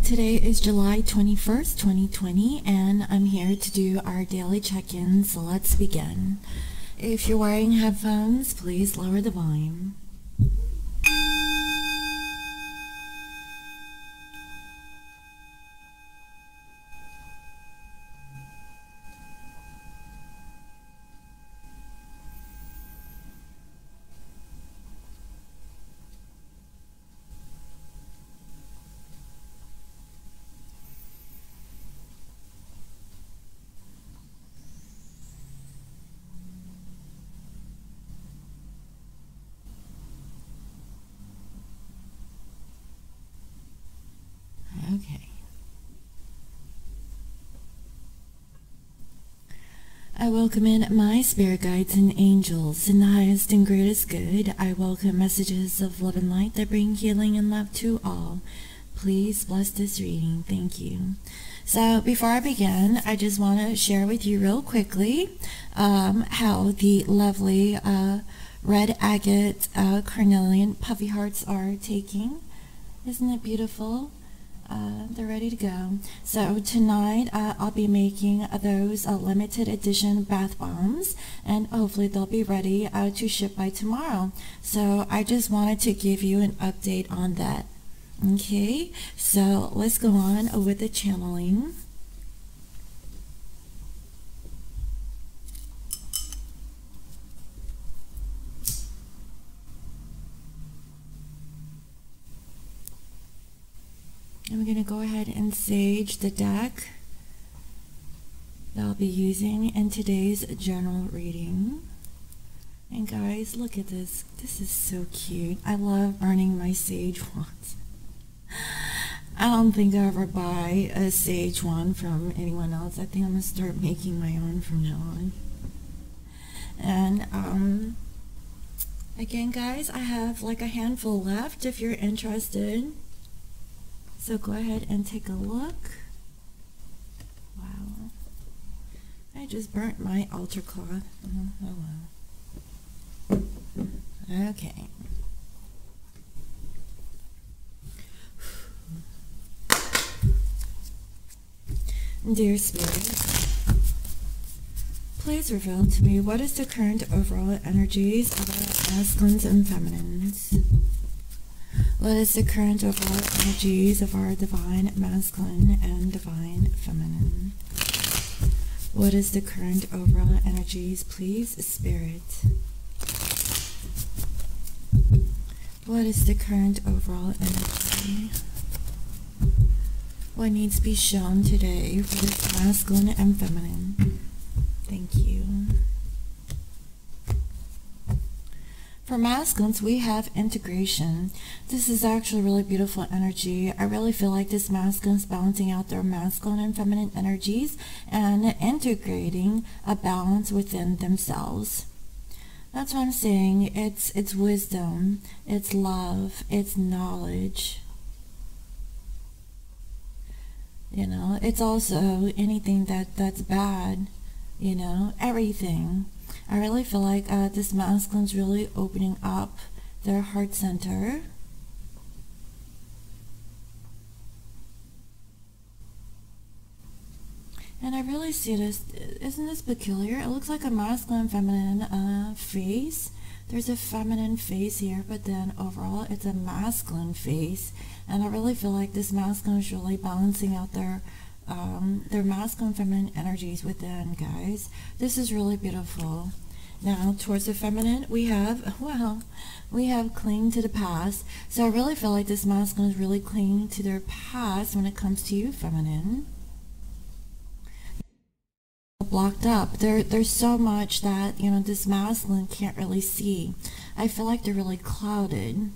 Today is July 21st, 2020, and I'm here to do our daily check-in, so let's begin. If you're wearing headphones, please lower the volume. Okay. I welcome in my spirit guides and angels. In the highest and greatest good, I welcome messages of love and light that bring healing and love to all. Please bless this reading. Thank you. So before I begin, I just want to share with you real quickly how the lovely red agate carnelian puffy hearts are taking. Isn't it beautiful? They're ready to go. So tonight I'll be making those limited edition bath bombs, and hopefully they'll be ready to ship by tomorrow. So I just wanted to give you an update on that. Okay, so let's go on with the channeling. I'm going to go ahead and sage the deck that I'll be using in today's general reading. And guys, look at this. This is so cute. I love burning my sage wands. I don't think I'll ever buy a sage wand from anyone else. I think I'm going to start making my own from now on. And again, guys, I have like a handful left if you're interested. So go ahead and take a look. Wow. I just burnt my altar cloth. Oh well. Okay. Dear Spirit, please reveal to me what is the current overall energies of our masculines and feminines. What is the current overall energies of our divine masculine and divine feminine? What is the current overall energies, please, Spirit? What is the current overall energy? What needs to be shown today for this masculine and feminine? Thank you. For masculines, we have integration. This is actually really beautiful energy. I really feel like this masculine is balancing out their masculine and feminine energies and integrating a balance within themselves. That's what I'm saying. It's wisdom, it's love, it's knowledge. You know, it's also anything that's bad, you know, everything. I really feel like this masculine's really opening up their heart center. And I really see this. Isn't this peculiar? It looks like a masculine feminine face. There's a feminine face here, but then overall it's a masculine face. And I really feel like this masculine is really balancing out their masculine feminine energies within, guys. This is really beautiful. Now towards the feminine, we have cling to the past. So I really feel like this masculine is really clinging to their past when it comes to you, feminine. Blocked up. There's so much that, you know, this masculine can't really see. I feel like they're really clouded,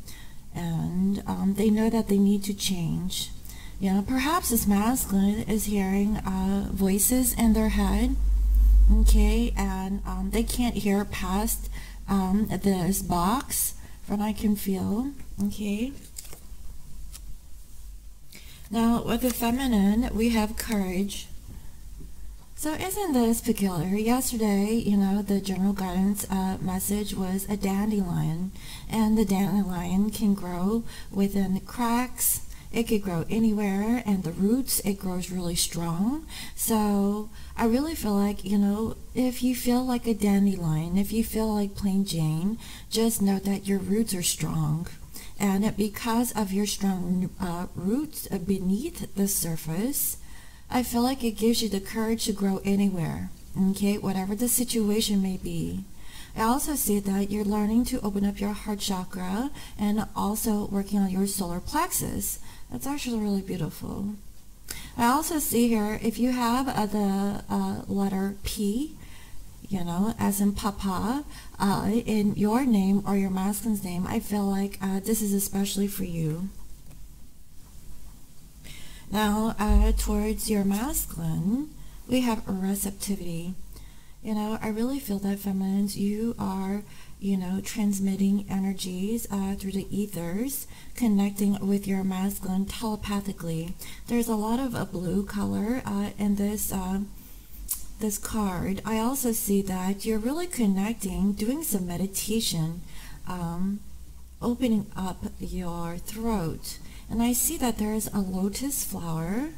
and they know that they need to change. You know, perhaps this masculine is hearing voices in their head, okay, and they can't hear past this box from what I can feel, okay. Now, with the feminine, we have courage. So isn't this peculiar? Yesterday, you know, the general guidance message was a dandelion, and the dandelion can grow within cracks It could grow anywhere, and the roots, it grows really strong. So I really feel like, if you feel like a dandelion, if you feel like plain Jane, just know that your roots are strong. And because of your strong roots beneath the surface, I feel like it gives you the courage to grow anywhere, okay, whatever the situation may be. I also see that you're learning to open up your heart chakra and also working on your solar plexus. That's actually really beautiful. I also see here, if you have the letter P, as in Papa, in your name or your masculine's name, I feel like this is especially for you. Now, towards your masculine, we have receptivity. I really feel that, feminines, you are, transmitting energies through the ethers, connecting with your masculine telepathically. There's a lot of blue color in this card. I also see that you're really connecting, doing some meditation, opening up your throat. And I see that there's a lotus flower.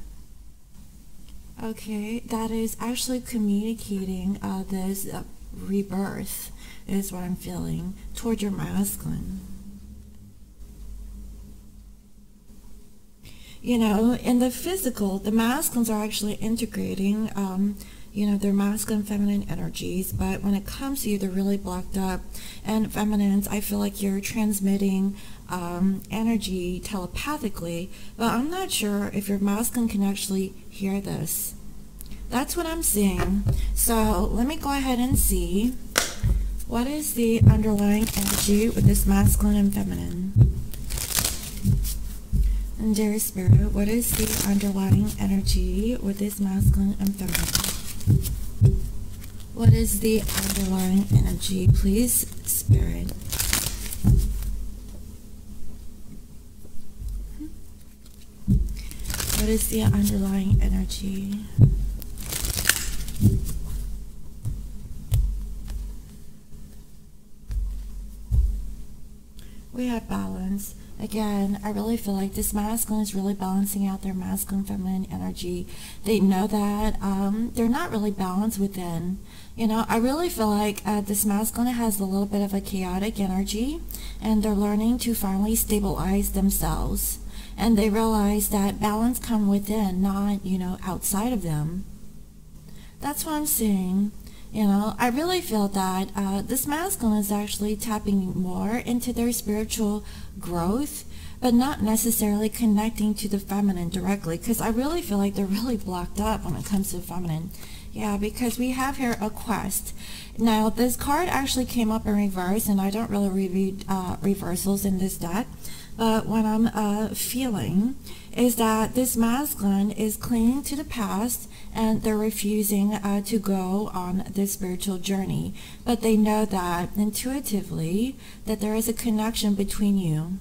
Okay, that is actually communicating this rebirth is what I'm feeling toward your masculine. In the physical, the masculines are actually integrating, their masculine feminine energies, but when it comes to you, they're really blocked up. And feminines, I feel like you're transmitting energy telepathically, but I'm not sure if your masculine can actually hear this. That's what I'm seeing. So let me go ahead and see what is the underlying energy with this masculine and feminine. And dear Spirit, what is the underlying energy with this masculine and feminine? What is the underlying energy, please, Spirit? What is the underlying energy? We have balance. Again, I really feel like this masculine is really balancing out their masculine feminine energy. They know that they're not really balanced within. I really feel like this masculine has a little bit of a chaotic energy, and they're learning to finally stabilize themselves. And they realize that balance comes within, not, outside of them. That's what I'm seeing. I really feel that this masculine is actually tapping more into their spiritual growth, but not necessarily connecting to the feminine directly, because I really feel like they're really blocked up when it comes to the feminine. Yeah, because we have here a quest. Now, this card actually came up in reverse, and I don't really read reversals in this deck. But what I'm feeling is that this masculine is clinging to the past, and they're refusing to go on this spiritual journey. But they know that intuitively that there is a connection between you.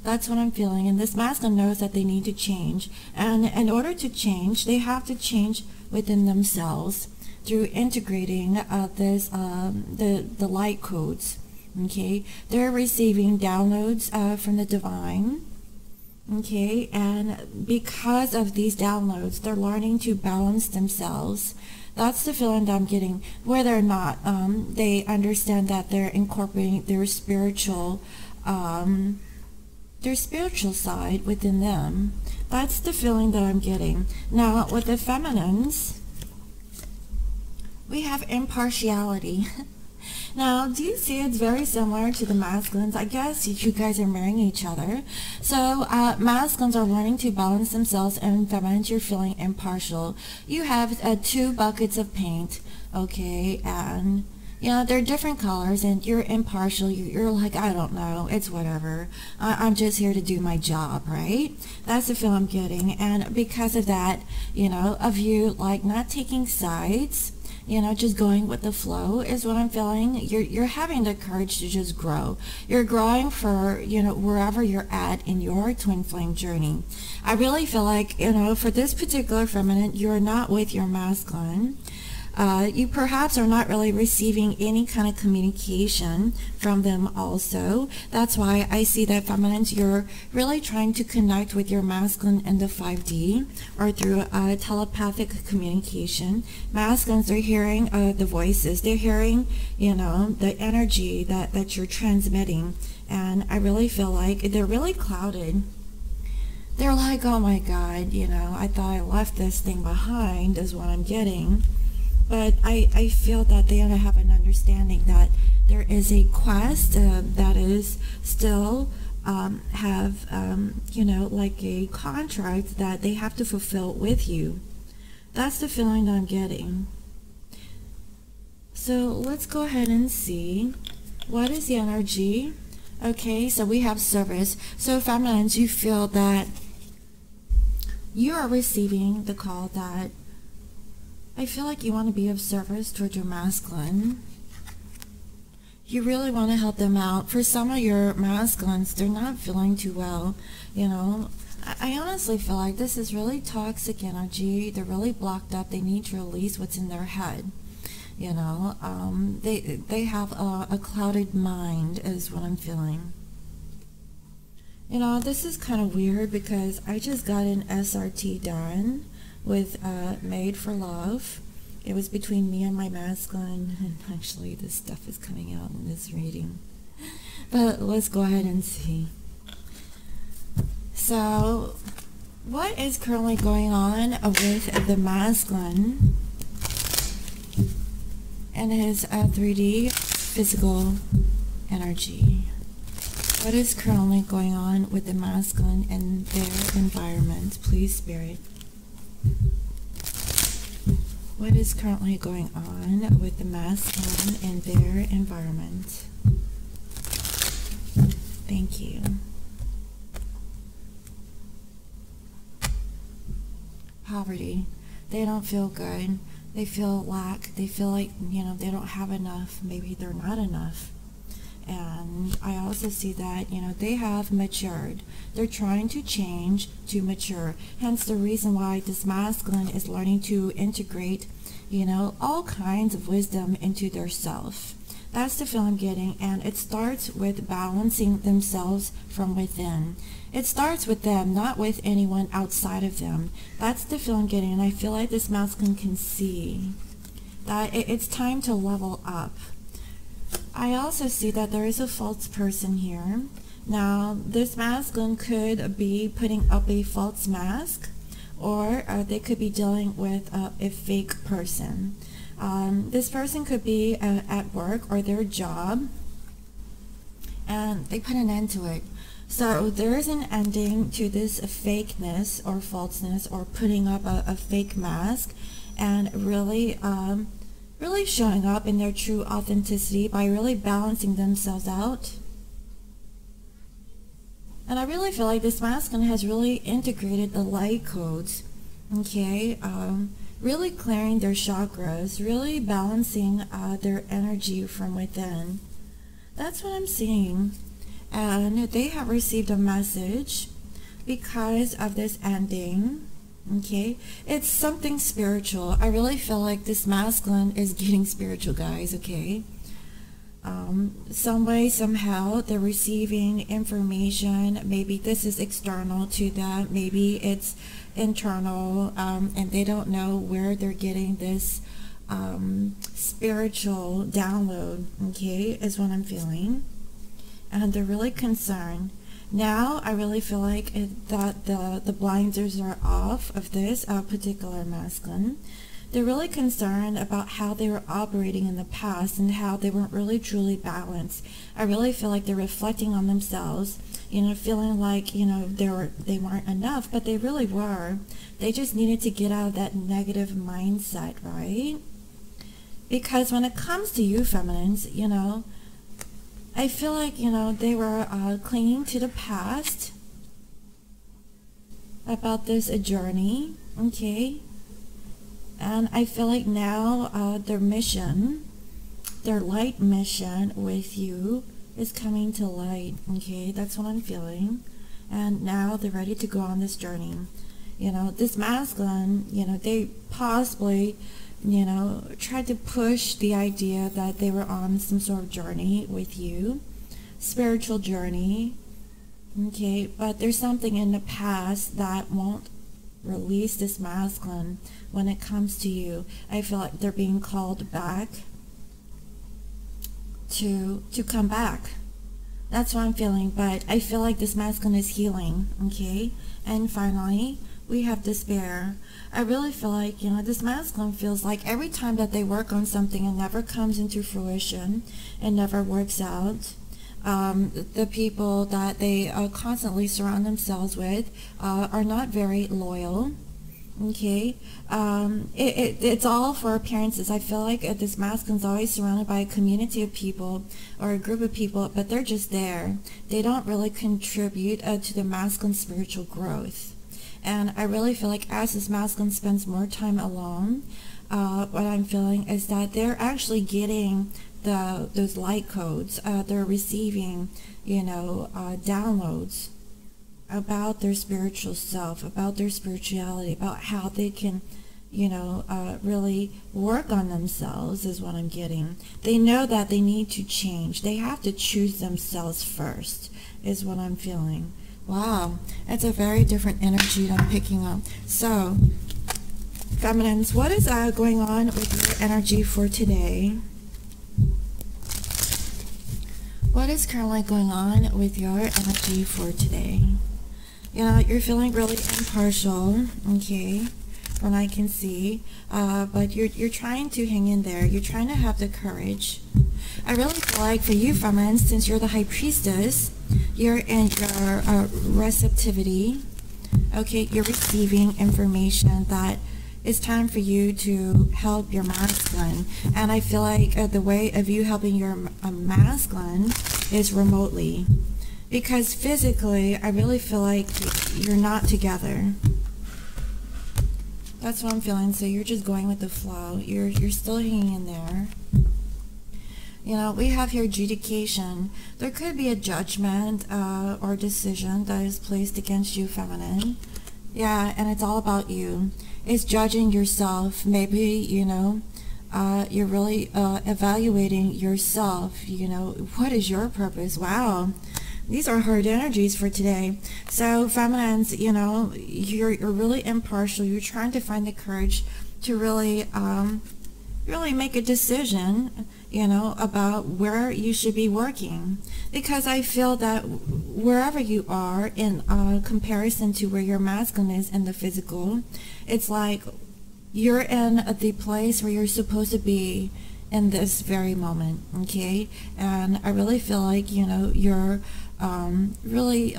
That's what I'm feeling. And this masculine knows that they need to change. And in order to change, they have to change within themselves through integrating the light codes. Okay, they're receiving downloads from the divine. Okay, and because of these downloads, they're learning to balance themselves. That's the feeling that I'm getting. Whether or not they understand that they're incorporating their spiritual side within them. That's the feeling that I'm getting. Now, with the feminines, we have impartiality. Now, do you see it's very similar to the masculines? I guess you guys are marrying each other. So, masculines are learning to balance themselves, and feminines, you're feeling impartial. You have 2 buckets of paint, okay, and they're different colors, and you're impartial. You're like, I don't know, it's whatever. I'm just here to do my job, right? That's the feel I'm getting. And because of that, of you like not taking sides, just going with the flow is what I'm feeling. You're having the courage to just grow. You're growing for, wherever you're at in your twin flame journey. I really feel like, for this particular feminine, you're not with your masculine. You perhaps are not really receiving any kind of communication from them also. That's why I see that, feminines, you're really trying to connect with your masculine in the 5D or through telepathic communication. Masculines are hearing the voices. They're hearing, you know, the energy that you're transmitting. And I really feel like they're really clouded. They're like, oh my God, you know, I thought I left this thing behind is what I'm getting. But I feel that they have an understanding that there is a quest that is still you know, like a contract that they have to fulfill with you. That's the feeling that I'm getting. So let's go ahead and see what is the energy. Okay, so we have service. So feminines, you feel that you are receiving the call that I feel like you want to be of service towards your masculine. You really want to help them out. For some of your masculines, they're not feeling too well. You know, I honestly feel like this is really toxic energy. They're really blocked up. They need to release what's in their head. You know, they have a clouded mind is what I'm feeling. You know, this is kind of weird because I just got an SRT done with Made for Love. It was between me and my masculine, and actually this stuff is coming out in this reading. But let's go ahead and see. So, what is currently going on with the masculine and his 3D physical energy? What is currently going on with the masculine and their environment? Please, Spirit. What is currently going on with the masculine and their environment? Thank you. Poverty. They don't feel good. They feel lack. They feel like, you know, they don't have enough. Maybe they're not enough. And I also see that, you know, they have matured. They're trying to change to mature. Hence the reason why this masculine is learning to integrate, you know, all kinds of wisdom into their self. That's the feel I'm getting. And it starts with balancing themselves from within. It starts with them, not with anyone outside of them. That's the feel I'm getting. And I feel like this masculine can see that it's time to level up. I also see that there is a false person here. Now, this masculine could be putting up a false mask, or they could be dealing with a fake person. This person could be at work or their job, and they put an end to it. So there is an ending to this fakeness or falseness or putting up a fake mask, and really showing up in their true authenticity by really balancing themselves out. And I really feel like this masculine has really integrated the light codes, okay? Really clearing their chakras, really balancing their energy from within. That's what I'm seeing. And they have received a message because of this ending. Okay, it's something spiritual. I really feel like this masculine is getting spiritual, guys, okay? Some way, somehow, they're receiving information. Maybe this is external to them. Maybe it's internal, and they don't know where they're getting this spiritual download, okay, is what I'm feeling. And they're really concerned. Now, I really feel like that the blinders are off of this particular masculine. They're really concerned about how they were operating in the past and how they weren't really truly balanced. I really feel like they're reflecting on themselves, you know, feeling like, you know, they weren't enough, but they really were. They just needed to get out of that negative mindset, right? Because when it comes to you feminines, you know, I feel like, you know, they were clinging to the past about this journey, okay? And I feel like now their mission, their light mission with you is coming to light, okay? That's what I'm feeling. And now they're ready to go on this journey. You know, this masculine, you know, they possibly you know, tried to push the idea that they were on some sort of journey with you, spiritual journey, okay, but there's something in the past that won't release this masculine when it comes to you. I feel like they're being called back to come back. That's what I'm feeling, but I feel like this masculine is healing, okay? And finally, we have despair. I really feel like, you know, this masculine feels like every time that they work on something, it never comes into fruition, it never works out. The people that they constantly surround themselves with are not very loyal. Okay, it's all for appearances. I feel like this masculine's always surrounded by a community of people or a group of people, but they're just there. They don't really contribute to the masculine spiritual growth. And I really feel like as this masculine spends more time alone, what I'm feeling is that they're actually getting those light codes. They're receiving, you know, downloads about their spiritual self, about their spirituality, about how they can, you know, really work on themselves is what I'm getting. They know that they need to change. They have to choose themselves first is what I'm feeling. Wow, that's a very different energy that I'm picking up. So, feminines, what is going on with your energy for today? What is currently going on with your energy for today? You know, you're feeling really impartial, okay, from what I can see, but you're trying to hang in there. You're trying to have the courage. I really feel like for you, feminines, since you're the high priestess, you're in your receptivity, okay, you're receiving information that it's time for you to help your masculine. And I feel like the way of you helping your masculine is remotely. Because physically, I really feel like you're not together. That's what I'm feeling. So you're just going with the flow. You're still hanging in there. You know, we have here adjudication. There could be a judgment or decision that is placed against you, feminine. Yeah, and it's all about you. It's judging yourself. Maybe, you know, you're really evaluating yourself. You know, what is your purpose? Wow. These are hard energies for today. So, feminines, you know, you're really impartial. You're trying to find the courage to really make a decision, you know, about where you should be working. Because I feel that wherever you are in comparison to where your masculine is in the physical, it's like you're in the place where you're supposed to be in this very moment, okay? And I really feel like, you know, you're really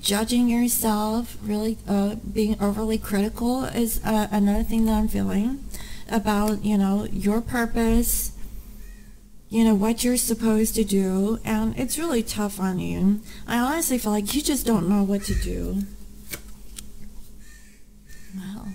judging yourself, really being overly critical is another thing that I'm feeling about, you know, your purpose, you know, what you're supposed to do, and it's really tough on you. I honestly feel like you just don't know what to do. Wow.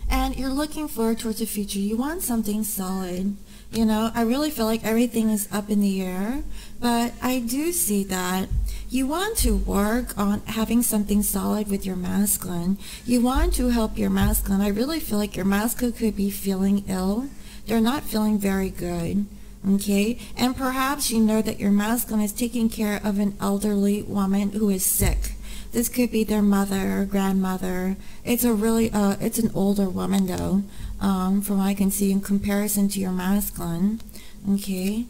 And you're looking forward towards the future. You want something solid. You know, I really feel like everything is up in the air, but I do see that you want to work on having something solid with your masculine. You want to help your masculine. I really feel like your masculine could be feeling ill. They're not feeling very good, okay? And perhaps you know that your masculine is taking care of an elderly woman who is sick. This could be their mother or grandmother. It's a really, it's an older woman though, from what I can see in comparison to your masculine, okay?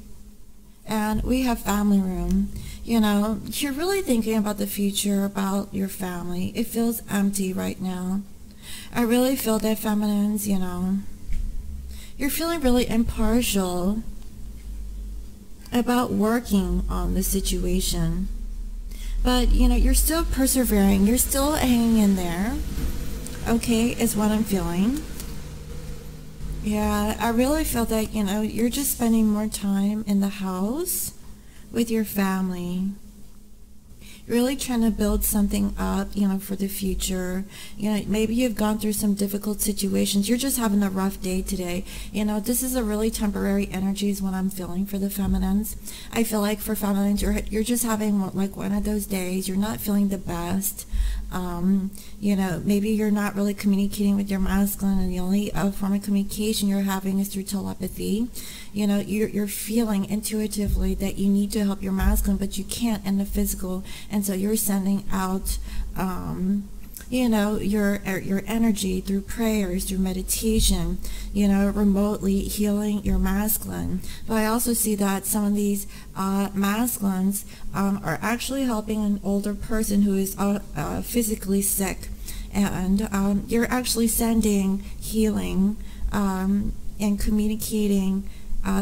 And we have family room. You know, you're really thinking about the future, about your family. It feels empty right now. I really feel that, feminines, you know, you're feeling really impartial about working on the situation. But, you know, you're still persevering. You're still hanging in there, okay, is what I'm feeling. Yeah, I really feel that, you know, you're just spending more time in the house with your family. Really trying to build something up, you know, for the future. You know, maybe you've gone through some difficult situations. You're just having a rough day today. You know, this is a really temporary energy is what I'm feeling for the feminines. I feel like for feminines, you're just having like one of those days. You're not feeling the best. You know, maybe you're not really communicating with your masculine, and the only form of communication you're having is through telepathy. You know, you're feeling intuitively that you need to help your masculine, but you can't in the physical, and so you're sending out you know, your energy through prayers, through meditation, you know, remotely healing your masculine. But I also see that some of these masculines are actually helping an older person who is physically sick, and you're actually sending healing and communicating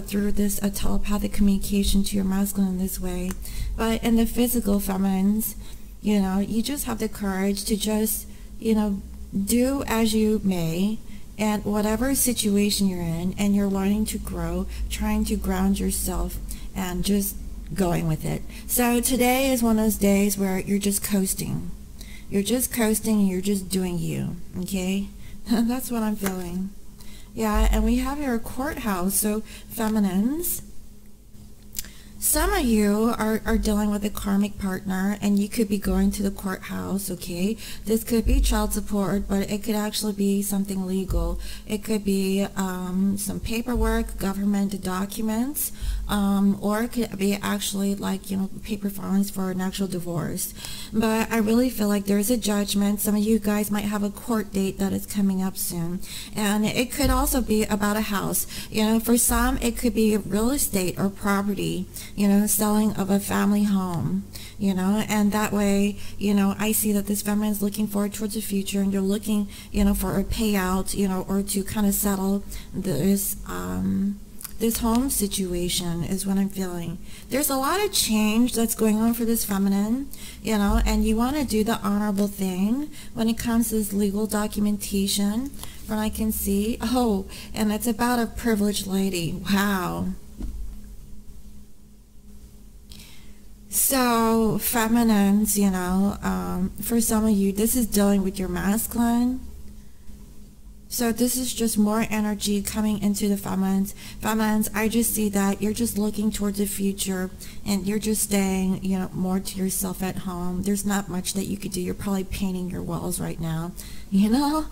through this telepathic communication to your masculine in this way. But in the physical feminines, you know, you just have the courage to just, you know, do as you may, and whatever situation you're in, and you're learning to grow, trying to ground yourself, and just going with it. So today is one of those days where you're just coasting. You're just coasting, and you're just doing you, okay? That's what I'm feeling. Yeah, and we have your courthouse, so feminines. Some of you are dealing with a karmic partner, and you could be going to the courthouse, okay? This could be child support, but it could actually be something legal. It could be some paperwork, government documents, or it could be actually like, you know, paper filings for an actual divorce. But I really feel like there's a judgment. Some of you guys might have a court date that is coming up soon. And it could also be about a house. You know, for some, it could be real estate or property, you know, selling of a family home, you know, and that way, you know, I see that this feminine is looking forward towards the future, and you're looking, you know, for a payout, you know, or to kind of settle this, this home situation is what I'm feeling. There's a lot of change that's going on for this feminine, you know, and you want to do the honorable thing when it comes to this legal documentation, from what I can see. Oh, and it's about a privileged lady. Wow. So, feminines, you know, for some of you, this is dealing with your masculine. So this is just more energy coming into the feminines. Feminines, I just see that you're just looking towards the future, and you're just staying, you know, more to yourself at home. There's not much that you could do. You're probably painting your walls right now, you know.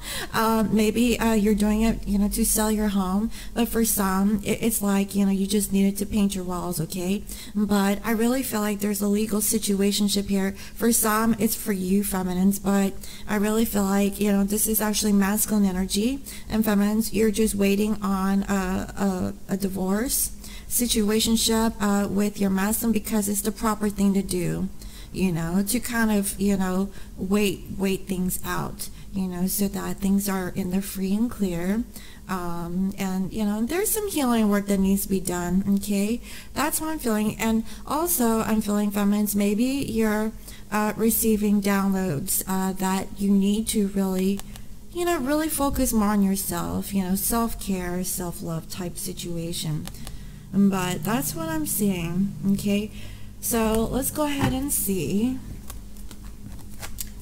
Maybe you're doing it, you know, to sell your home. But for some, it's like, you know, you just needed to paint your walls, okay? But I really feel like there's a legal situationship here. For some, it's for you, feminines. But I really feel like, you know, this is actually masculine energy. And feminines, you're just waiting on a divorce situationship with your masculine, because it's the proper thing to do, you know, to kind of, you know, wait things out, you know, so that things are in the free and clear. And, you know, there's some healing work that needs to be done, okay? That's what I'm feeling. And also, I'm feeling, feminines, maybe you're receiving downloads that you need to really, you know, really focus more on yourself, you know, self-care, self-love type situation. But that's what I'm seeing, okay? So let's go ahead and see.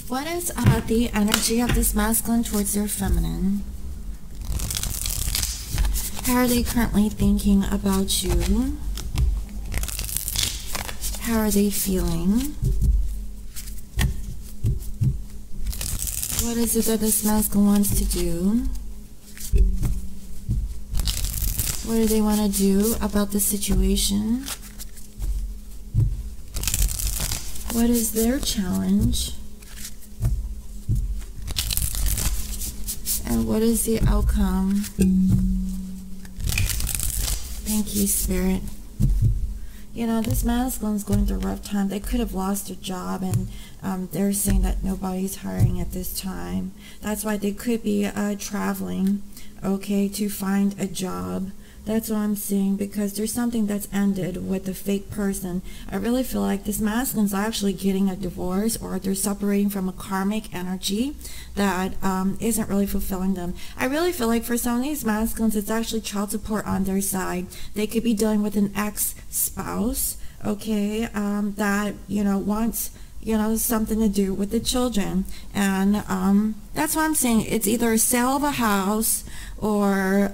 What is the energy of this masculine towards their feminine? How are they currently thinking about you? How are they feeling? What is it that this masculine wants to do? What do they want to do about the situation? What is their challenge? And what is the outcome? Thank you, Spirit. You know, this masculine's going through a rough time. They could have lost their job, and they're saying that nobody's hiring at this time. That's why they could be traveling, okay, to find a job. That's what I'm seeing, because there's something that's ended with a fake person. I really feel like this masculine's actually getting a divorce, or they're separating from a karmic energy that isn't really fulfilling them. I really feel like for some of these masculines, it's actually child support on their side. They could be dealing with an ex-spouse, okay, that, you know, wants, you know, something to do with the children. And that's what I'm saying. It's either a sale of a house, or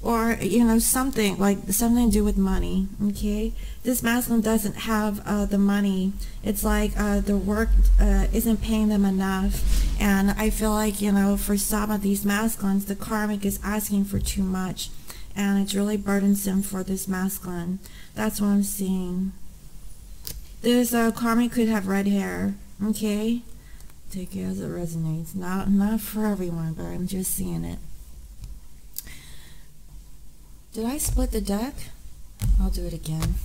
or you know, something to do with money. Okay, this masculine doesn't have the money. It's like the work isn't paying them enough, and I feel like, you know, for some of these masculines, the karmic is asking for too much, and it's really burdensome for this masculine. That's what I'm seeing. This karmic could have red hair. Okay, take it as it resonates. Not for everyone, but I'm just seeing it. Did I split the deck? I'll do it again.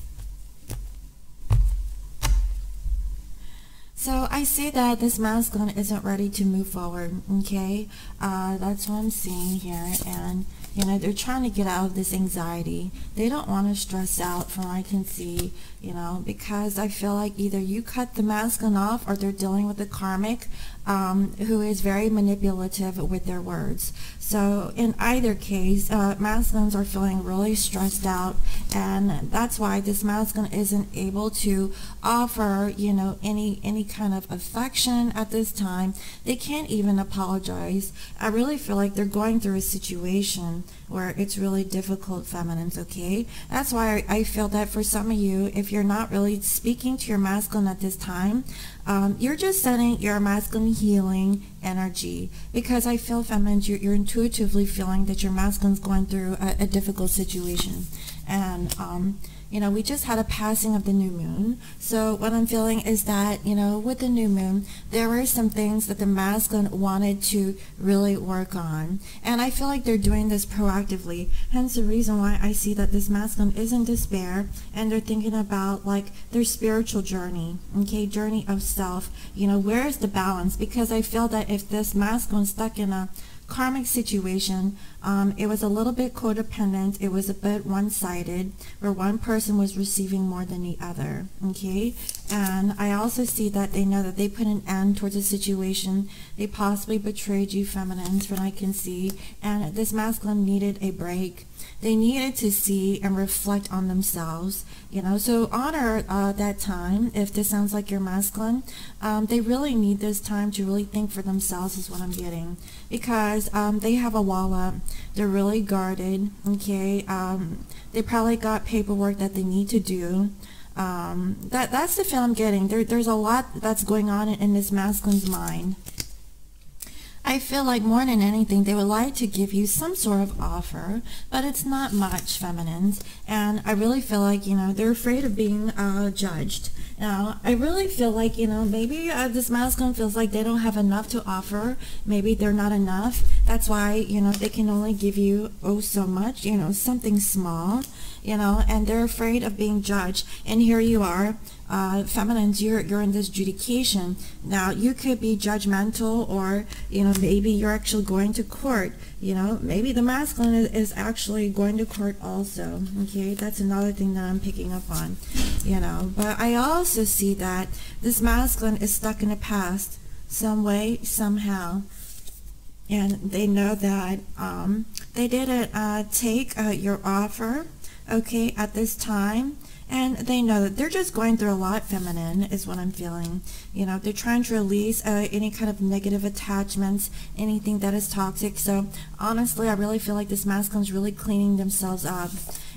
So I see that this masculine isn't ready to move forward. Okay, that's what I'm seeing here. And you know, they're trying to get out of this anxiety. They don't want to stress out, from what I can see, you know, because I feel like either you cut the masculine off, or they're dealing with the karmic who is very manipulative with their words. So in either case, masculines are feeling really stressed out, and that's why this masculine isn't able to offer, you know, any kind of affection at this time. They can't even apologize. I really feel like they're going through a situation where it's really difficult, feminines. Okay, that's why I feel that for some of you, if you're not really speaking to your masculine at this time, you're just sending your masculine healing energy, because I feel, feminines, you're intuitively feeling that your masculine's going through a difficult situation. And you know, we just had a passing of the new moon. So what I'm feeling is that, you know, with the new moon, there were some things that the masculine wanted to really work on. And I feel like they're doing this proactively. Hence the reason why I see that this masculine is in despair, and they're thinking about like their spiritual journey, okay, journey of self. You know, where is the balance? Because I feel that if this masculine stuck in a karmic situation, it was a little bit codependent. It was a bit one-sided, where one person was receiving more than the other. Okay, and I also see that they know that they put an end towards a situation. They possibly betrayed you, feminines, from what I can see, and this masculine needed a break. They needed to see and reflect on themselves, you know. So honor that time. If this sounds like your masculine, they really need this time to really think for themselves, is what I'm getting, because they have a wall up. They're really guarded. Okay, they probably got paperwork that they need to do. That's the feel I'm getting. There's a lot that's going on in this masculine's mind. I feel like more than anything, they would like to give you some sort of offer, but it's not much, feminines. And I really feel like, you know, they're afraid of being judged. Now, I really feel like, you know, maybe this masculine feels like they don't have enough to offer. Maybe they're not enough. That's why, you know, they can only give you, oh, so much, you know, something small, you know, and they're afraid of being judged. And here you are. Feminines, you're in this adjudication. Now, you could be judgmental, or, you know, maybe you're actually going to court. You know, maybe the masculine is actually going to court also. Okay, that's another thing that I'm picking up on, you know. But I also see that this masculine is stuck in the past some way, somehow. And they know that they didn't take your offer, okay, at this time. And they know that they're just going through a lot, feminine, is what I'm feeling. You know, they're trying to release any kind of negative attachments, anything that is toxic. So honestly, I really feel like this masculine's really cleaning themselves up.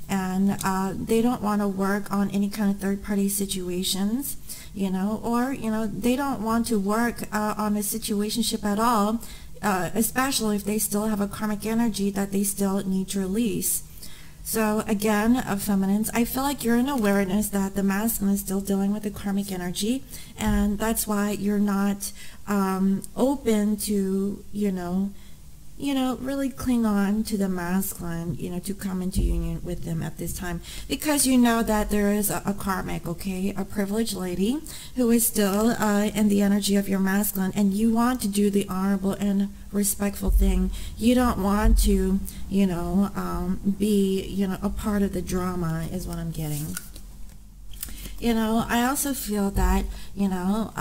And they don't want to work on any kind of third-party situations, you know, or, you know, they don't want to work on a situationship at all, especially if they still have a karmic energy that they still need to release. So again, feminines, I feel like you're in awareness that the masculine is still dealing with the karmic energy, and that's why you're not open to, you know, really cling on to the masculine, you know, to come into union with them at this time, because you know that there is a karmic, okay, a privileged lady who is still in the energy of your masculine, and you want to do the honorable and respectful thing. You don't want to, you know, be, you know, a part of the drama, is what I'm getting. You know, I also feel that, you know,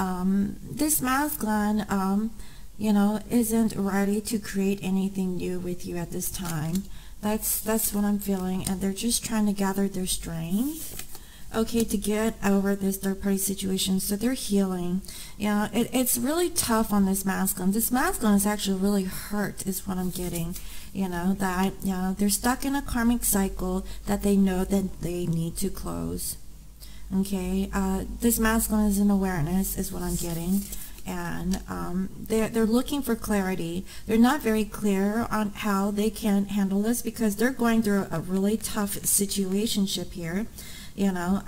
this masculine, you know, isn't ready to create anything new with you at this time. That's what I'm feeling, and they're just trying to gather their strength, okay, to get over this third-party situation. So they're healing. You know, it's really tough on this masculine. This masculine is actually really hurt, is what I'm getting. You know, that, you know, they're stuck in a karmic cycle that they know that they need to close. Okay, this masculine is in awareness is what I'm getting. And they're looking for clarity. They're not very clear on how they can handle this because they're going through a really tough situationship here. You know,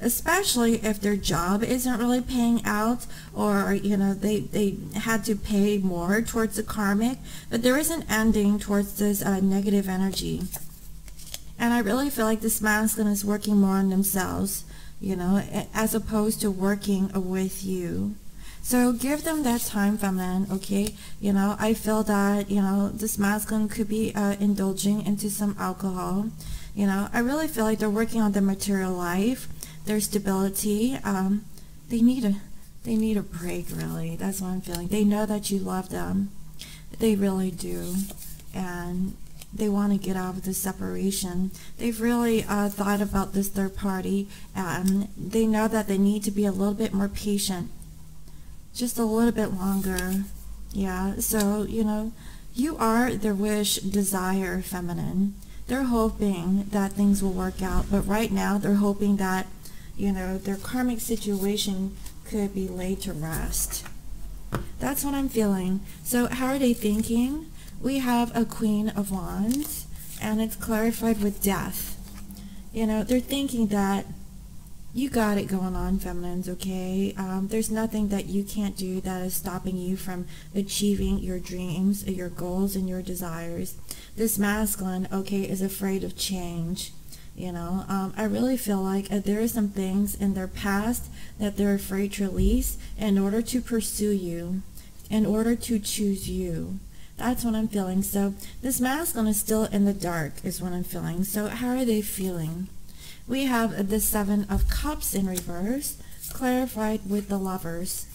especially if their job isn't really paying out, or, you know, they had to pay more towards the karmic, but there is an ending towards this negative energy. And I really feel like this masculine is working more on themselves, you know, as opposed to working with you. So give them that time, feminine, okay? You know, I feel that, you know, this masculine could be indulging into some alcohol. You know, I really feel like they're working on their material life, their stability. They need a break, really. That's what I'm feeling. They know that you love them. They really do. And they want to get out of this separation. They've really thought about this third party, and they know that they need to be a little bit more patient. Just a little bit longer. Yeah, so, you know, you are their wish, desire, feminine. They're hoping that things will work out, but right now they're hoping that, you know, their karmic situation could be laid to rest. That's what I'm feeling. So how are they thinking? We have a Queen of Wands, and it's clarified with death. You know, they're thinking that you got it going on, feminines, okay? There's nothing that you can't do that is stopping you from achieving your dreams, your goals, and your desires. This masculine, okay, is afraid of change. You know, I really feel like there are some things in their past that they're afraid to release in order to pursue you, in order to choose you. That's what I'm feeling. So this masculine is still in the dark is what I'm feeling. So how are they feeling? We have the Seven of Cups in reverse, clarified with the Lovers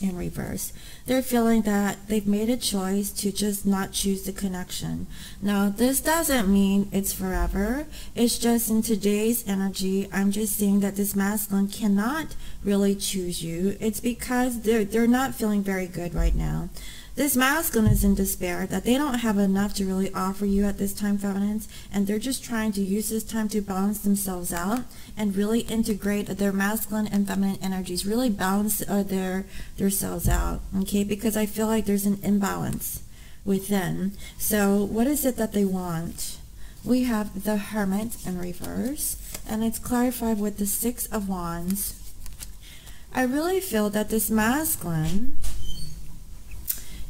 in reverse. They're feeling that they've made a choice to just not choose the connection. Now, this doesn't mean it's forever. It's just in today's energy, I'm just seeing that this masculine cannot really choose you. It's because they're not feeling very good right now. This masculine is in despair that they don't have enough to really offer you at this time, feminines, and they're just trying to use this time to balance themselves out and really integrate their masculine and feminine energies, really balance their selves out, okay? Because I feel like there's an imbalance within. So what is it that they want? We have the Hermit in reverse, and it's clarified with the Six of Wands. I really feel that this masculine,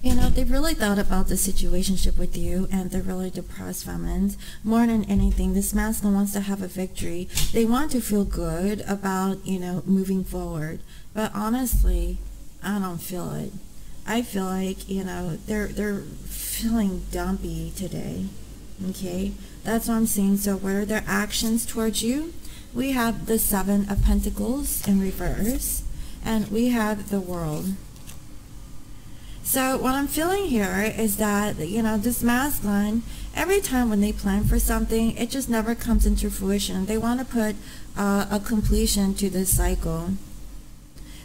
you know, they've really thought about the situationship with you, and they're really depressed, feminines. More than anything, this masculine wants to have a victory. They want to feel good about, you know, moving forward. But honestly, I don't feel it. I feel like, you know, they're feeling dumpy today. Okay? That's what I'm seeing. So what are their actions towards you? We have the Seven of Pentacles in reverse, and we have the World. So what I'm feeling here is that, you know, this masculine, every time when they plan for something, it just never comes into fruition. They want to put a completion to this cycle.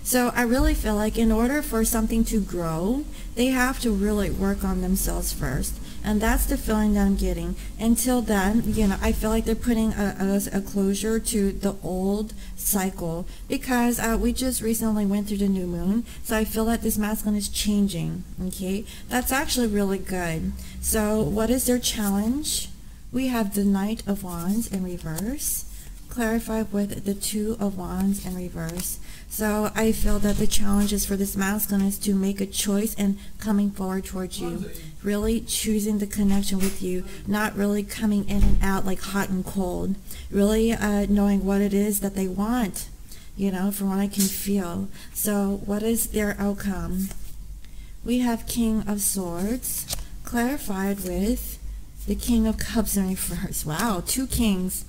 So I really feel like in order for something to grow, they have to really work on themselves first. And that's the feeling that I'm getting. Until then, you know, I feel like they're putting a closure to the old cycle, because we just recently went through the new moon. So I feel that this masculine is changing, okay? That's actually really good. So what is their challenge? We have the Knight of Wands in reverse, clarified with the Two of Wands in reverse. So I feel that the challenge is for this masculine is to make a choice and coming forward towards you, really choosing the connection with you, not really coming in and out like hot and cold, really knowing what it is that they want, you know, from what I can feel. So what is their outcome? We have King of Swords, clarified with the King of Cups in reverse. Wow, two kings,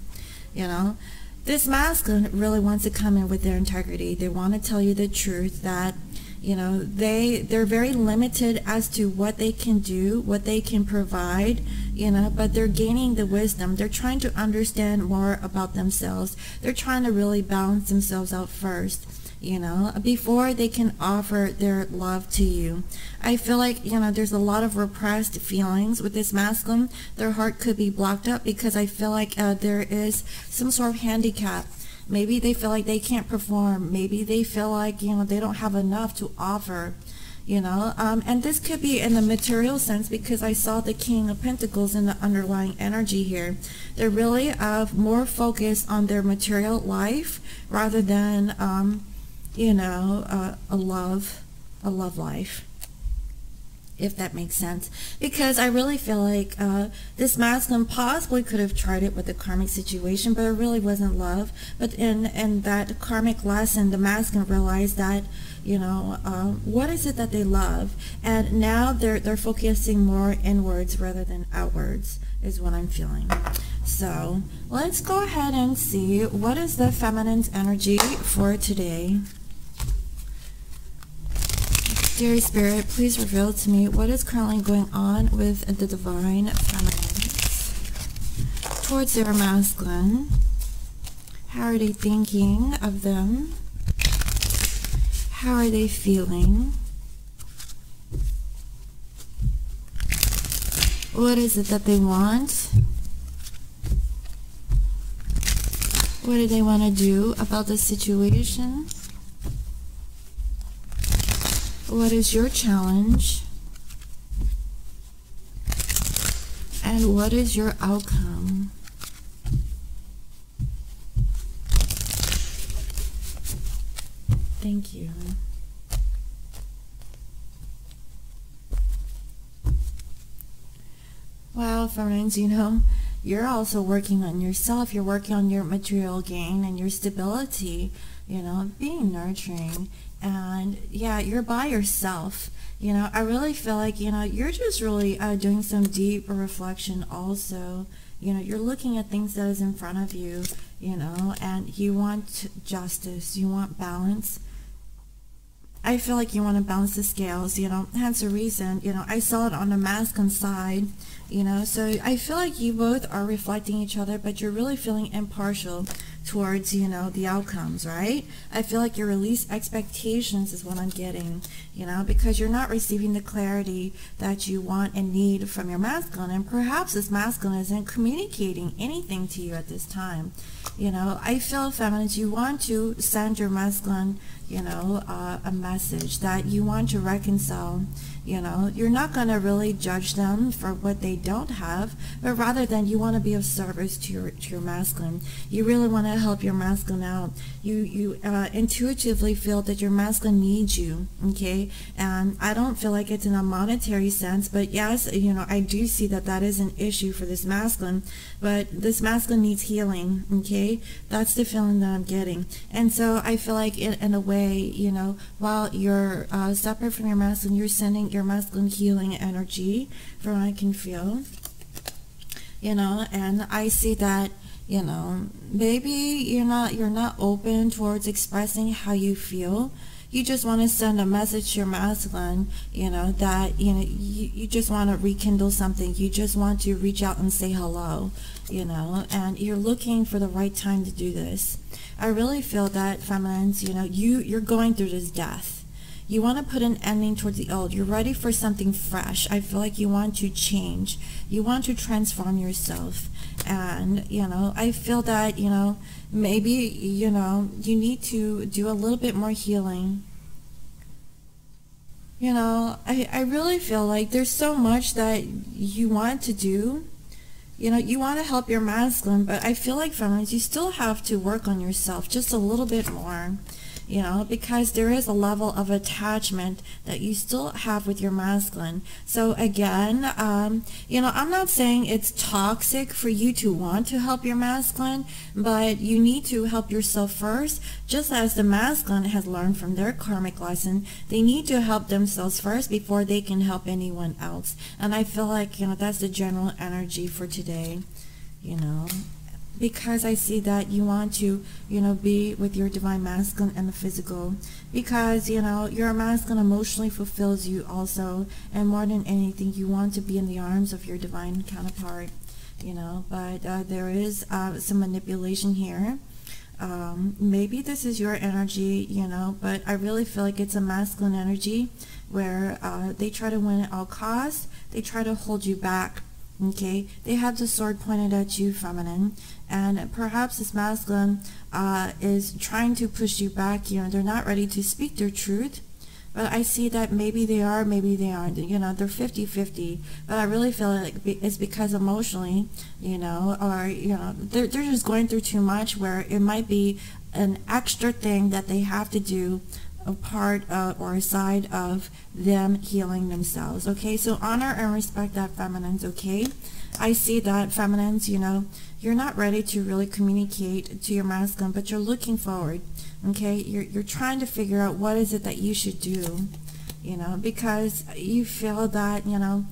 you know. This masculine really wants to come in with their integrity. They want to tell you the truth that, you know, they're very limited as to what they can do, what they can provide, you know, but they're gaining the wisdom. They're trying to understand more about themselves. They're trying to really balance themselves out first. you know, before they can offer their love to you. I feel like, you know, there's a lot of repressed feelings with this masculine. Their heart could be blocked up because I feel like there is some sort of handicap. Maybe they feel like they can't perform. Maybe they feel like, you know, they don't have enough to offer, you know. And this could be in the material sense because I saw the King of Pentacles in the underlying energy here. They're really more focused on their material life rather than, you know, a love life, if that makes sense. Because I really feel like this masculine possibly could have tried it with a karmic situation, but it really wasn't love. But in that karmic lesson, the masculine realized that, you know, what is it that they love? And now they're focusing more inwards rather than outwards, is what I'm feeling. So let's go ahead and see what is the feminine's energy for today. Dear Spirit, please reveal to me what is currently going on with the divine feminines towards their masculine. How are they thinking of them? How are they feeling? What is it that they want? What do they want to do about the situation? What is your challenge? And what is your outcome? Thank you. Wow, friends, you know, you're also working on yourself. You're working on your material gain and your stability, you know, being nurturing. And yeah, you're by yourself. You know, I really feel like, you know, you're just really doing some deep reflection also. You know, you're looking at things that is in front of you, you know, and you want justice, you want balance. I feel like you want to balance the scales, you know, hence the reason, you know, I saw it on the masculine side, you know, so I feel like you both are reflecting each other, but you're really feeling impartial towards, you know, the outcomes, right? I feel like you release expectations is what I'm getting, you know, because you're not receiving the clarity that you want and need from your masculine, and perhaps this masculine isn't communicating anything to you at this time. You know, I feel, feminines, you want to send your masculine, you know, a message that you want to reconcile. You know, you're not going to really judge them for what they don't have, but rather than you want to be of service to your masculine. You really want to help your masculine out. You intuitively feel that your masculine needs you, okay? And I don't feel like it's in a monetary sense, but yes, you know, I do see that that is an issue for this masculine, but this masculine needs healing, okay? That's the feeling that I'm getting. And so I feel like in a way, you know, while you're separate from your masculine, you're sending your masculine healing energy, from what I can feel, you know. And I see that, you know, maybe you're not open towards expressing how you feel. You just want to send a message to your masculine, you know, that, you know, you just want to rekindle something. You just want to reach out and say hello, you know, and you're looking for the right time to do this. I really feel that, feminines, you know, you're going through this death. You want to put an ending towards the old. You're ready for something fresh. I feel like you want to change. You want to transform yourself. And, you know, I feel that, you know, maybe, you know, you need to do a little bit more healing. You know, I really feel like there's so much that you want to do. You know, you want to help your masculine, but I feel like, feminines, you still have to work on yourself just a little bit more. You know, because there is a level of attachment that you still have with your masculine. So again, you know, I'm not saying it's toxic for you to want to help your masculine, but you need to help yourself first. Just as the masculine has learned from their karmic lesson, they need to help themselves first before they can help anyone else. And I feel like, you know, that's the general energy for today, you know. Because I see that you want to, you know, be with your divine masculine and the physical. Because, you know, your masculine emotionally fulfills you also. And more than anything, you want to be in the arms of your divine counterpart, you know. But there is some manipulation here. Maybe this is your energy, you know, but I really feel like it's a masculine energy where they try to win at all costs. They try to hold you back. Okay, they have the sword pointed at you, feminine, and perhaps this masculine is trying to push you back. You know, they're not ready to speak their truth, but I see that maybe they are, maybe they aren't. You know, they're 50-50, but I really feel like it's because emotionally, you know, or, you know, they're just going through too much where it might be an extra thing that they have to do, a part or a side of them healing themselves. Okay, so honor and respect that, feminines. Okay, I see that, feminines, you know, you're not ready to really communicate to your masculine, but you're looking forward. Okay, you're trying to figure out what is it that you should do, you know, because you feel that, you know,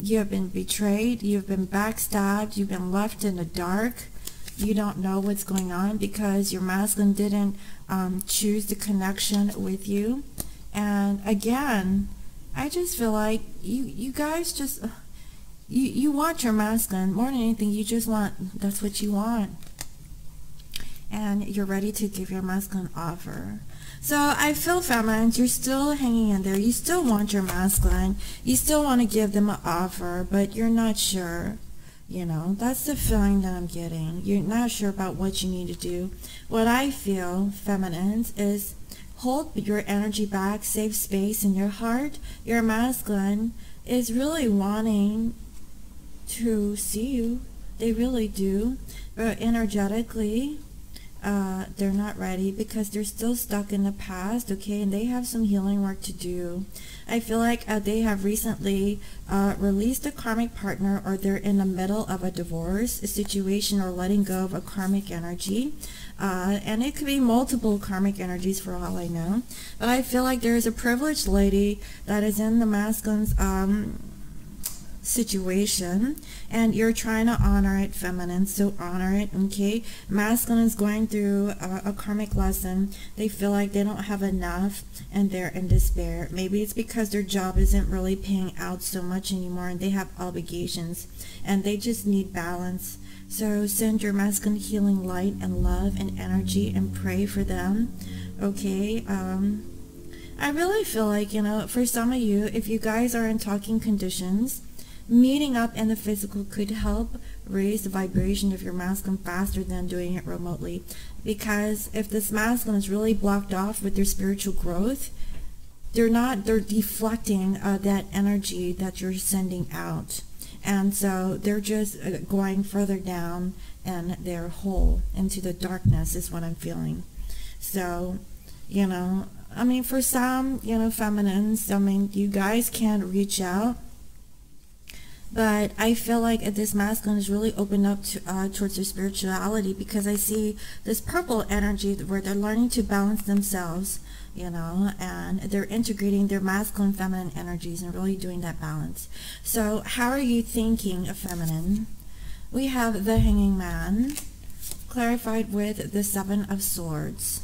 you have been betrayed, you've been backstabbed, you've been left in the dark. You don't know what's going on because your masculine didn't choose the connection with you. And again, I just feel like you guys just, you want your masculine more than anything. You just want, that's what you want. And you're ready to give your masculine offer. So I feel, feminines, you're still hanging in there. You still want your masculine. You still want to give them an offer, but you're not sure. You know, that's the feeling that I'm getting. You're not sure about what you need to do. What I feel, feminines, is hold your energy back, save space in your heart. Your masculine is really wanting to see you. They really do. But energetically, they're not ready because they're still stuck in the past, okay, and they have some healing work to do. I feel like they have recently released a karmic partner, or they're in the middle of a divorce, a situation, or letting go of a karmic energy. And it could be multiple karmic energies for all I know. But I feel like there is a privileged lady that is in the masculine's situation, and you're trying to honor it, feminine, so honor it. Okay, masculine is going through a karmic lesson. They feel like they don't have enough and they're in despair. Maybe it's because their job isn't really paying out so much anymore and they have obligations and they just need balance. So send your masculine healing light and love and energy and pray for them. Okay, I really feel like, you know, for some of you, if you guys are in talking conditions, meeting up in the physical could help raise the vibration of your masculine faster than doing it remotely. Because if this masculine is really blocked off with their spiritual growth, they're deflecting that energy that you're sending out. And so they're just going further down in their hole into the darkness is what I'm feeling. So, you know, I mean, for some, you know, feminines, I mean, you guys can reach out. But I feel like this masculine is really opened up to, towards their spirituality, because I see this purple energy where they're learning to balance themselves, you know, and they're integrating their masculine, feminine energies and really doing that balance. So how are you thinking of feminine? We have the Hanging Man, clarified with the Seven of Swords.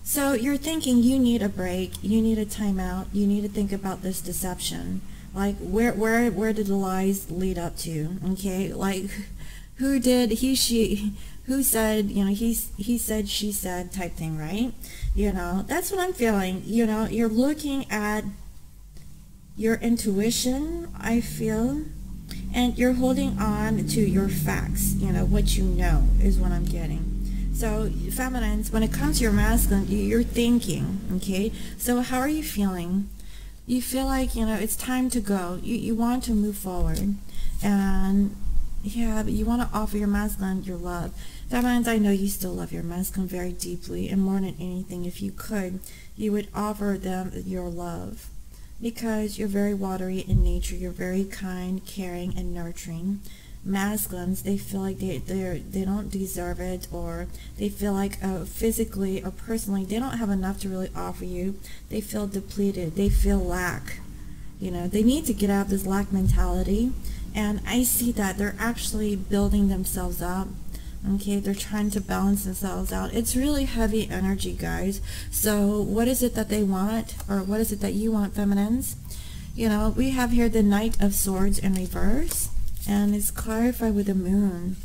So you're thinking you need a break, you need a timeout, you need to think about this deception. Like, where did the lies lead up to? Okay, like, who did he, she, who said, you know, he said, she said type thing, right? You know, that's what I'm feeling. You know, you're looking at your intuition, I feel, and you're holding on to your facts, you know, what you know is what I'm getting. So, feminines, when it comes to your masculine, you're thinking, okay? So how are you feeling? You feel like, you know, it's time to go. You want to move forward. And, yeah, but you want to offer your masculine your love. Feminines, I know you still love your masculine very deeply. And more than anything, if you could, you would offer them your love. Because you're very watery in nature. You're very kind, caring, and nurturing. Masculines, they feel like they don't deserve it, or they feel like physically or personally they don't have enough to really offer you. They feel depleted, they feel lack, you know, they need to get out of this lack mentality. And I see that they're actually building themselves up. Okay, they're trying to balance themselves out. It's really heavy energy, guys. So what is it that they want, or what is it that you want, feminines? You know, we have here the Knight of Swords in reverse, and it's clarified with the Moon.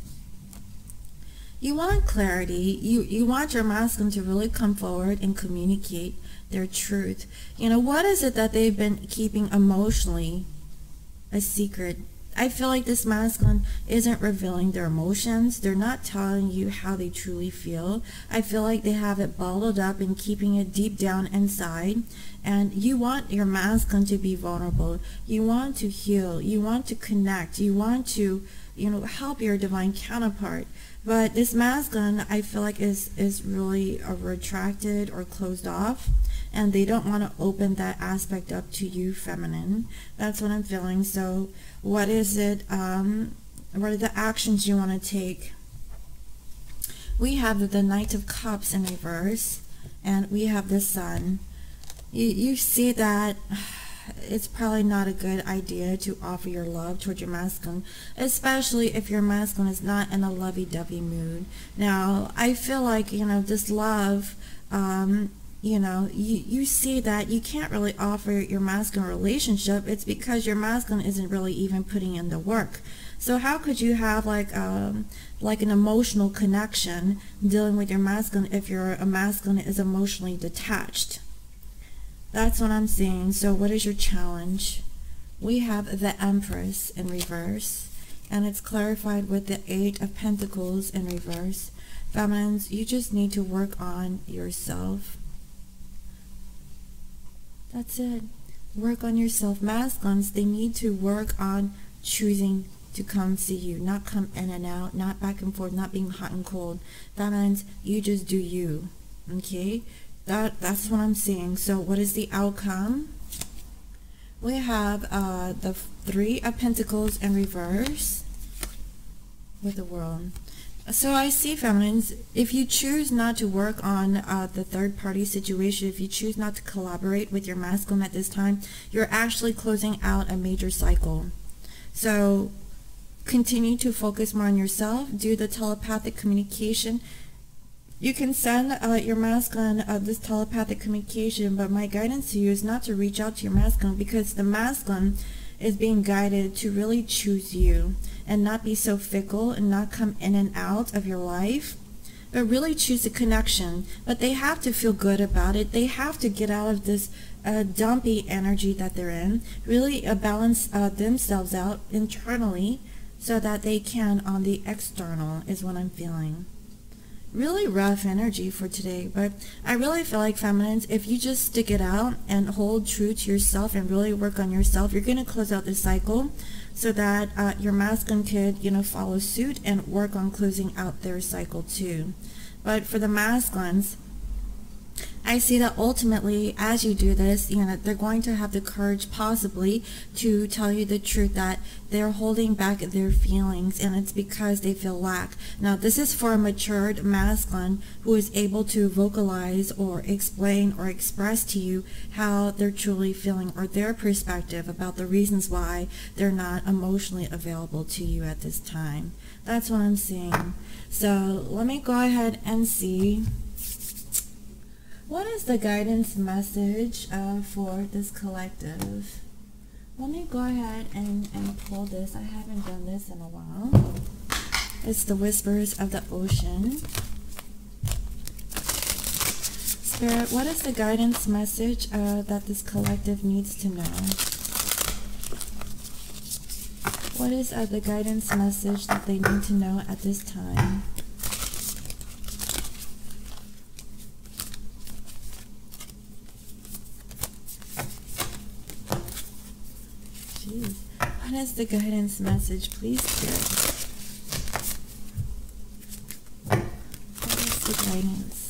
You want clarity. You want your masculine to really come forward and communicate their truth. You know, what is it that they've been keeping emotionally a secret? I feel like this masculine isn't revealing their emotions. They're not telling you how they truly feel. I feel like they have it bottled up and keeping it deep down inside. And you want your masculine to be vulnerable. You want to heal. You want to connect. You want to, you know, help your divine counterpart. But this masculine, I feel like is really retracted or closed off, and they don't want to open that aspect up to you, feminine. That's what I'm feeling. So what is it? What are the actions you want to take? We have the Knight of Cups in reverse, and we have the Sun. You see that it's probably not a good idea to offer your love towards your masculine, especially if your masculine is not in a lovey-dovey mood. Now, I feel like, you know, this love, you know, you see that you can't really offer your masculine relationship. It's because your masculine isn't really even putting in the work. So how could you have like an emotional connection dealing with your masculine if your masculine is emotionally detached? That's what I'm seeing. So what is your challenge? We have the Empress in reverse, and it's clarified with the 8 of Pentacles in reverse. Feminines, you just need to work on yourself. That's it. Work on yourself. Masculines, they need to work on choosing to come see you, not come in and out, not back and forth, not being hot and cold. Feminines, you just do you. Okay? That's what I'm seeing. So what is the outcome? We have the 3 of Pentacles in reverse with the World. So I see, feminines, if you choose not to work on the third party situation, if you choose not to collaborate with your masculine at this time, you're actually closing out a major cycle. So continue to focus more on yourself, do the telepathic communication. You can send your masculine this telepathic communication, but my guidance to you is not to reach out to your masculine, because the masculine is being guided to really choose you and not be so fickle and not come in and out of your life, but really choose a connection. But they have to feel good about it. They have to get out of this dumpy energy that they're in, really balance themselves out internally so that they can on the external, is what I'm feeling. Really rough energy for today, but I really feel like, feminines, if you just stick it out and hold true to yourself and really work on yourself, you're going to close out this cycle so that your masculine could, you know, follow suit and work on closing out their cycle too. But for the masculines, I see that ultimately, as you do this, you know, they're going to have the courage possibly to tell you the truth that they're holding back their feelings, and it's because they feel lack. Now, this is for a matured masculine who is able to vocalize or explain or express to you how they're truly feeling, or their perspective about the reasons why they're not emotionally available to you at this time. That's what I'm seeing. So let me go ahead and see. What is the guidance message for this collective? Let me go ahead and pull this. I haven't done this in a while. It's the Whispers of the Ocean. Spirit, what is the guidance message that this collective needs to know? What is the guidance message that they need to know at this time? What is the guidance message, please, Spirit? What is the guidance?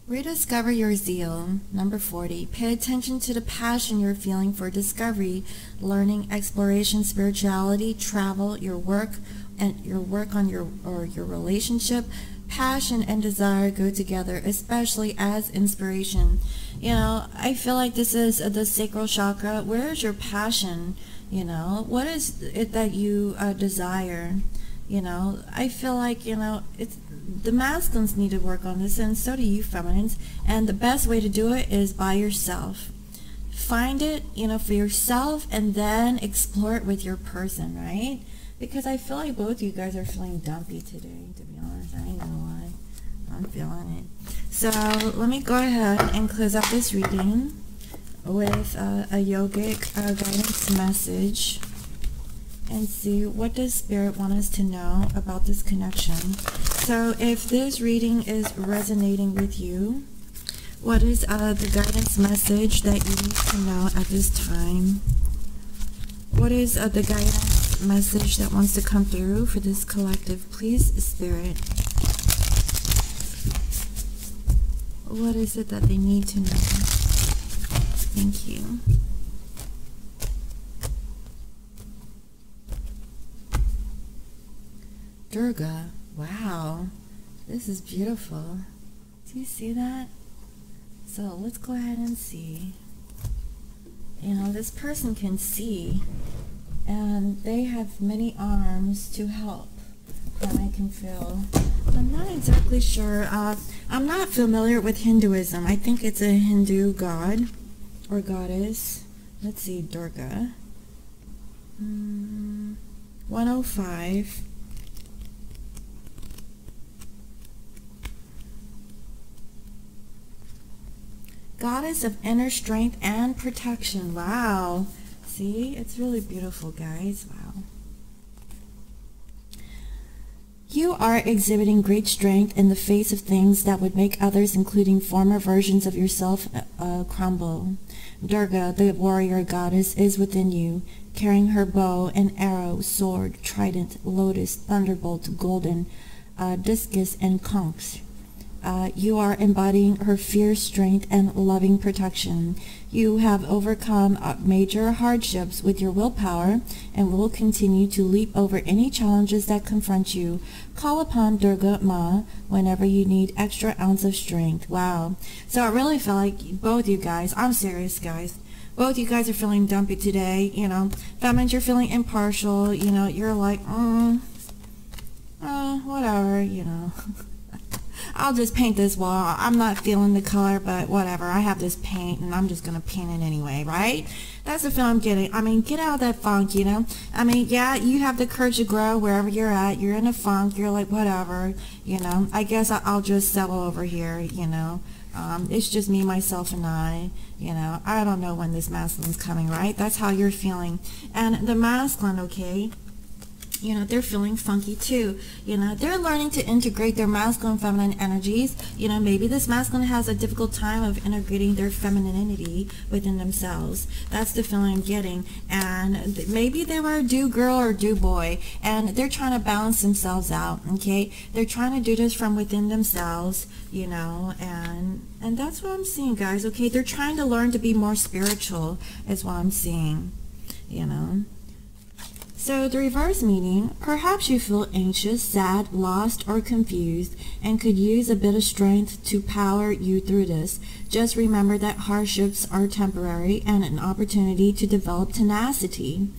Rediscover your zeal. Number 40. Pay attention to the passion you're feeling for discovery, learning, exploration, spirituality, travel, your work, and your work on your relationship. Passion and desire go together, especially as inspiration. You know, I feel like this is the sacral chakra. Where is your passion? You know, what is it that you desire? You know, I feel like, you know, it's the masculines need to work on this, and so do you feminines. And the best way to do it is by yourself. Find it, you know, for yourself, and then explore it with your person, right? Because I feel like both you guys are feeling dumpy today, to be honest. I know why. I'm feeling it. So let me go ahead and close up this reading with a yogic guidance message, and see what does Spirit want us to know about this connection. So if this reading is resonating with you, what is the guidance message that you need to know at this time? What is the guidance message that wants to come through for this collective? Please, Spirit. What is it that they need to know? Thank you. Durga. Wow. This is beautiful. Do you see that? So let's go ahead and see. You know, this person can see, and they have many arms to help, and I can feel. I'm not exactly sure. I'm not familiar with Hinduism. I think it's a Hindu god or goddess. Let's see, Durga. 105. Goddess of inner strength and protection. Wow. See, it's really beautiful, guys. Wow. You are exhibiting great strength in the face of things that would make others, including former versions of yourself, crumble. Durga, the warrior goddess, is within you, carrying her bow and arrow, sword, trident, lotus, thunderbolt, golden, discus, and conch. You are embodying her fierce strength and loving protection. You have overcome major hardships with your willpower and will continue to leap over any challenges that confront you. Call upon Durga Ma whenever you need extra ounce of strength. Wow. So I really feel like both you guys, I'm serious, guys, both you guys are feeling dumpy today. You know, feminines, you're feeling impartial. You know, you're like, whatever, you know. I'll just paint this wall. I'm not feeling the color, but whatever. I have this paint, and I'm just going to paint it anyway, right? That's the feel I'm getting. I mean, get out of that funk, you know? I mean, yeah, you have the courage to grow wherever you're at. You're in a funk. You're like, whatever, you know? I guess I'll just settle over here, you know? It's just me, myself, and I, you know? I don't know when this masculine's coming, right? That's how you're feeling. And the masculine, okay? You know, they're feeling funky too. You know, they're learning to integrate their masculine and feminine energies. You know, maybe this masculine has a difficult time of integrating their femininity within themselves. That's the feeling I'm getting. And maybe they were a do girl or do boy, and they're trying to balance themselves out, okay? They're trying to do this from within themselves, you know, and that's what I'm seeing, guys, okay? They're trying to learn to be more spiritual is what I'm seeing, you know? So the reverse meaning, perhaps you feel anxious, sad, lost, or confused, and could use a bit of strength to power you through this. Just remember that hardships are temporary and an opportunity to develop tenacity.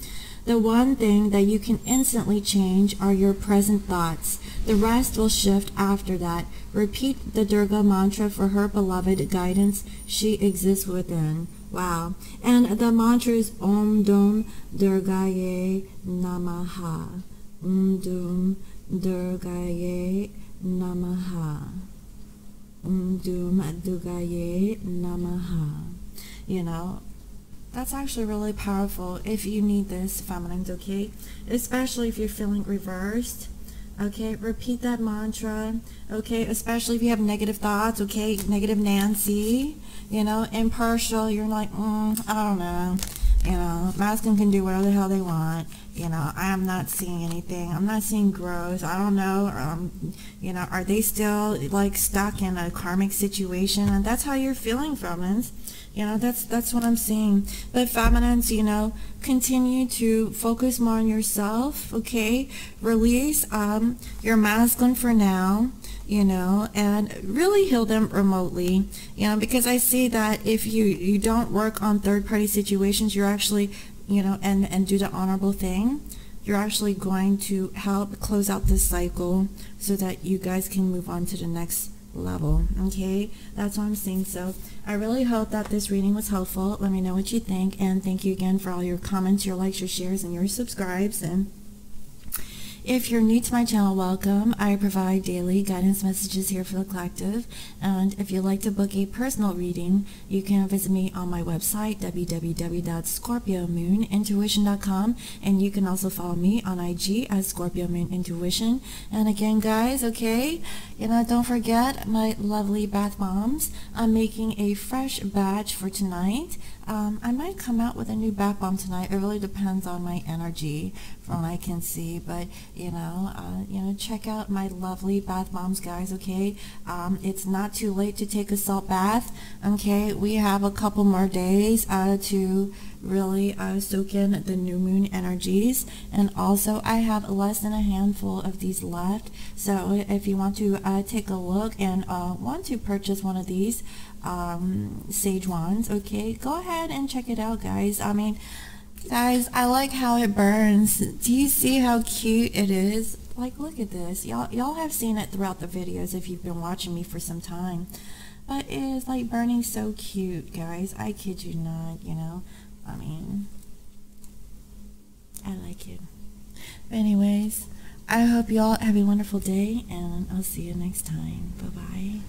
The one thing that you can instantly change are your present thoughts. The rest will shift after that. Repeat the Durga mantra for her beloved guidance. She exists within. Wow. And the mantra is Om Dum Durgaye Namaha. Om Dum Durgaye Namaha. Om Dum Durgaye Namaha. You know, that's actually really powerful if you need this, feminines, okay? Especially if you're feeling reversed. Okay, repeat that mantra, okay, especially if you have negative thoughts, okay, negative Nancy, you know, impartial, you're like, I don't know, you know, masculine can do whatever the hell they want, you know, I am not seeing anything, I'm not seeing growth, I don't know, you know, are they still, like, stuck in a karmic situation, and that's how you're feeling, feminines. You know, that's what I'm seeing. But feminines, you know, continue to focus more on yourself, okay? Release your masculine for now, you know, and really heal them remotely, you know, because I see that if you don't work on third-party situations, you're actually, you know, and do the honorable thing, you're actually going to help close out this cycle so that you guys can move on to the next level. Okay, that's what I'm saying. So I really hope that this reading was helpful. Let me know what you think, and thank you again for all your comments, your likes, your shares, and your subscribes. And if you're new to my channel, welcome. I provide daily guidance messages here for the collective, and if you'd like to book a personal reading, you can visit me on my website, www.scorpiomoonintuition.com, and you can also follow me on IG as Scorpio Moon Intuition. And again, guys, okay, don't forget my lovely bath bombs. I'm making a fresh batch for tonight. I might come out with a new bath bomb tonight. It really depends on my energy from what I can see, but check out my lovely bath bombs, guys. Okay, it's not too late to take a salt bath. Okay, we have a couple more days to really soak in the new moon energies, and also I have less than a handful of these left. So if you want to take a look and want to purchase one of these sage wands, okay, go ahead and check it out, guys. I mean, guys, I like how it burns. Do you see how cute it is? Like, look at this. Y'all have seen it throughout the videos if you've been watching me for some time, but it is like burning so cute, guys. I kid you not. I mean, I like it. But anyways, I hope y'all have a wonderful day, and I'll see you next time. Bye bye.